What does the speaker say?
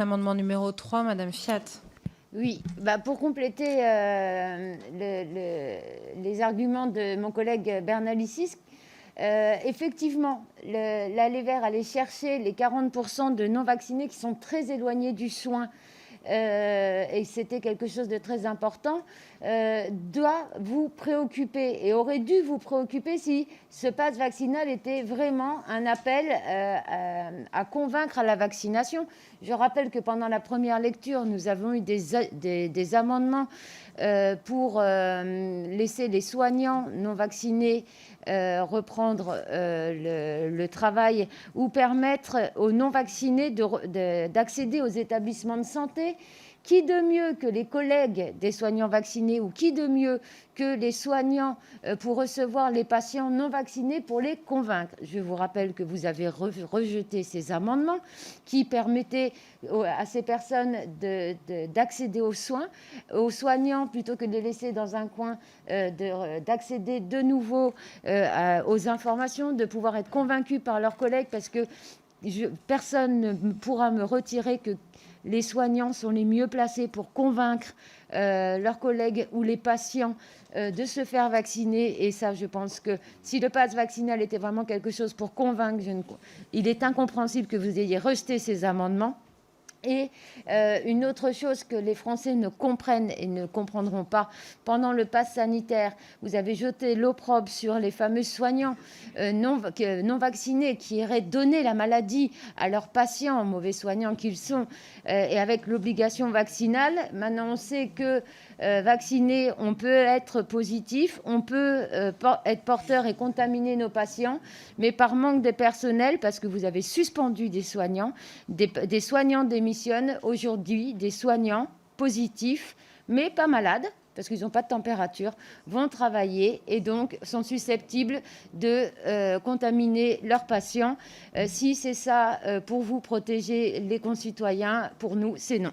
Amendement numéro 3, Madame Fiat. Oui, pour compléter les arguments de mon collègue Bernalicis, effectivement, l'aller vers aller chercher les 40% de non-vaccinés qui sont très éloignés du soin, et c'était quelque chose de très important, doit vous préoccuper et aurait dû vous préoccuper si ce pass vaccinal était vraiment un appel à convaincre à la vaccination. Je rappelle que pendant la première lecture, nous avons eu des amendements pour laisser les soignants non vaccinés reprendre le travail ou permettre aux non-vaccinés d'accéder aux établissements de santé. Qui de mieux que les collègues des soignants vaccinés ou qui de mieux que les soignants pour recevoir les patients non vaccinés pour les convaincre? Je vous rappelle que vous avez rejeté ces amendements qui permettaient à ces personnes d'accéder aux soins, aux soignants, plutôt que de les laisser dans un coin, d'accéder de nouveau aux informations, de pouvoir être convaincus par leurs collègues, parce que personne ne pourra me retirer que les soignants sont les mieux placés pour convaincre leurs collègues ou les patients de se faire vacciner. Et ça, je pense que si le pass vaccinal était vraiment quelque chose pour convaincre, il est incompréhensible que vous ayez rejeté ces amendements. Et une autre chose que les Français ne comprennent et ne comprendront pas, pendant le pass sanitaire, vous avez jeté l'opprobre sur les fameux soignants non vaccinés qui iraient donner la maladie à leurs patients, mauvais soignants qu'ils sont, et avec l'obligation vaccinale. Maintenant, on sait que vacciné, on peut être positif, on peut être porteur et contaminer nos patients, mais par manque de personnel, parce que vous avez suspendu des soignants, des soignants démissionnent aujourd'hui, des soignants positifs, mais pas malades, parce qu'ils n'ont pas de température, vont travailler et donc sont susceptibles de contaminer leurs patients. Si c'est ça pour vous protéger les concitoyens, pour nous, c'est non.